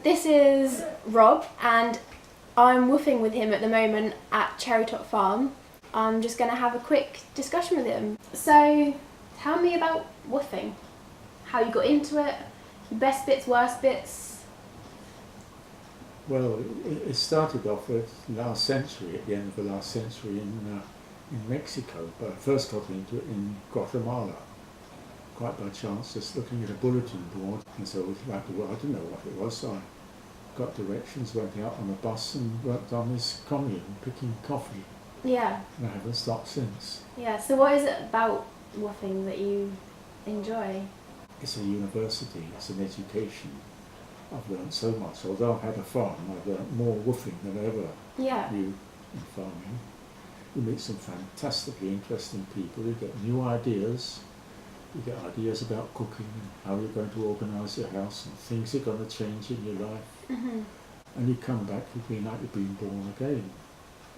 this is Rob, and I'm woofing with him at the moment at Cherry Top Farm. I'm just going to have a quick discussion with him. So, tell me about woofing. How you got into it, your best bits, worst bits. Well, it started off with last century, at the end of the last century in Mexico, but I first got into it in Guatemala, quite by chance, just looking at a bulletin board, and so it was like, well, I didn't know what it was, so I got directions, went out on a bus and worked on this commune, picking coffee. Yeah. And I haven't stopped since. Yeah, so what is it about woofing that you enjoy? It's a university, it's an education. I've learned so much. Although I've had a farm, I've learned more woofing than I ever knew in farming. You meet some fantastically interesting people, you get new ideas, you get ideas about cooking and how you're going to organise your house and things are going to change in your life. Mm-hmm. And you come back, you feel like you've been born again.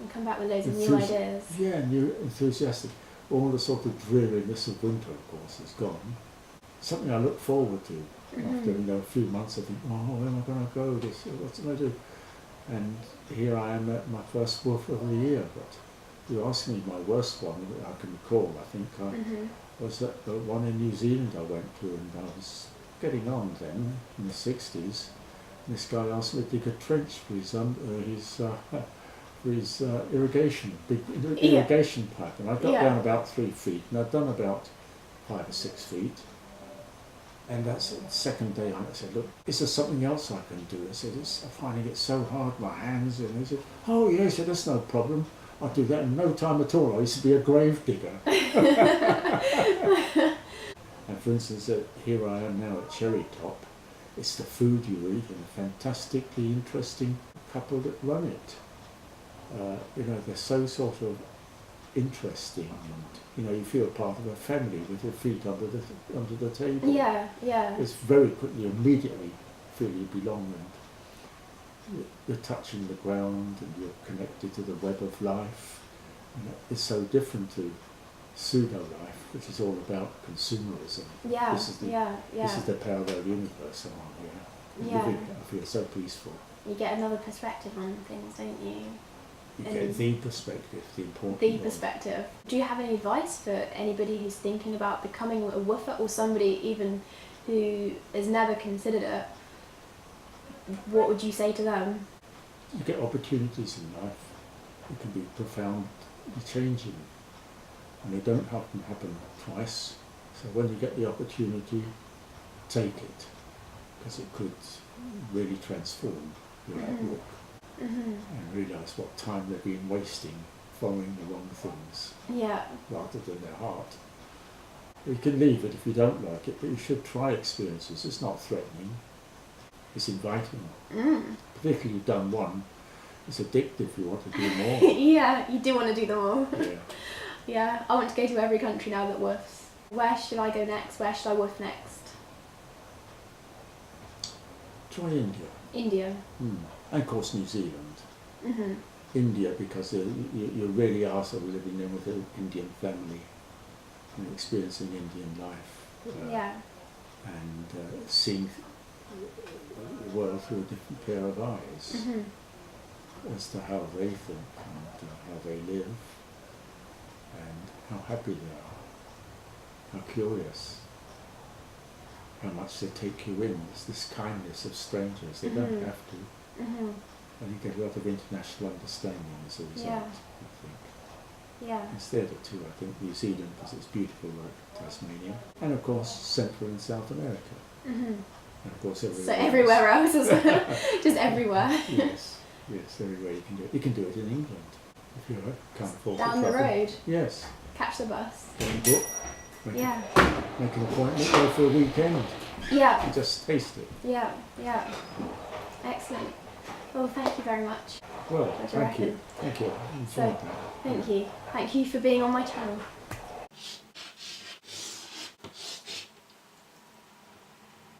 You come back with loads of new ideas. Yeah, new, enthusiastic. All the sort of dreariness of winter, of course, is gone. Something I look forward to. After a few months, I think, oh, where am I going to go? What am I do? And here I am at my first woof of the year. But you asked me my worst one that I can recall. I think was that the one in New Zealand I went to, and I was getting on then in the 60s. And this guy asked me to dig a trench for his irrigation, big irrigation pipe, and I got down about 3 feet, and I'd done about 5 or 6 feet. And that's the second day I said, look, is there something else I can do? I said, I'm finding it so hard, my hands. And he said, oh yeah, he said, that's no problem. I'll do that in no time at all. I used to be a grave digger. And for instance, here I am now at Cherry Top. It's the food you eat and a fantastically interesting couple that run it. They're so sort of interesting, and you feel part of a family with your feet under the table. Yeah. It's very quickly, immediately feel you belong, and you're touching the ground, and you're connected to the web of life. And it's so different to Pseudolife, which is all about consumerism. Yeah. This is the parallel universe I'm on here. Living, I feel so peaceful. You get another perspective on things, don't you? You get the perspective, the important one. The perspective. Do you have any advice for anybody who's thinking about becoming a woofer, or somebody even who has never considered it? What would you say to them? You get opportunities in life. It can be profoundly changing, and they don't often happen twice. So when you get the opportunity, take it, because it could really transform your outlook. And realise what time they've been wasting following the wrong things rather than their heart. You can leave it if you don't like it, but you should try experiences. It's not threatening, it's inviting. Particularly you've done one, it's addictive. You want to do more. Yeah, you do want to do them all. Yeah. I want to go to every country now that woofs. Where should I go next? Where should I woof next? Try India. India. And of course New Zealand. India, because you really are sort of living in with an Indian family and experiencing Indian life. And seeing the world through a different pair of eyes as to how they think and how they live and how happy they are, how curious, how much they take you in. There's this kindness of strangers. They don't have to. And you get a lot of international understanding as a result, I think. It's there too, I think, New Zealand, because it's beautiful like Tasmania. And of course, Central and South America. And of course everywhere else as well. Just everywhere. Yes, everywhere you can do it. You can do it in England, if you can't afford to travel. Down the road? Yes. Catch the bus. Go and book. Make an appointment, go for a weekend. And just taste it. Yeah. Excellent. Well, thank you very much. Well, thank you. Thank you. Thank you for being on my channel.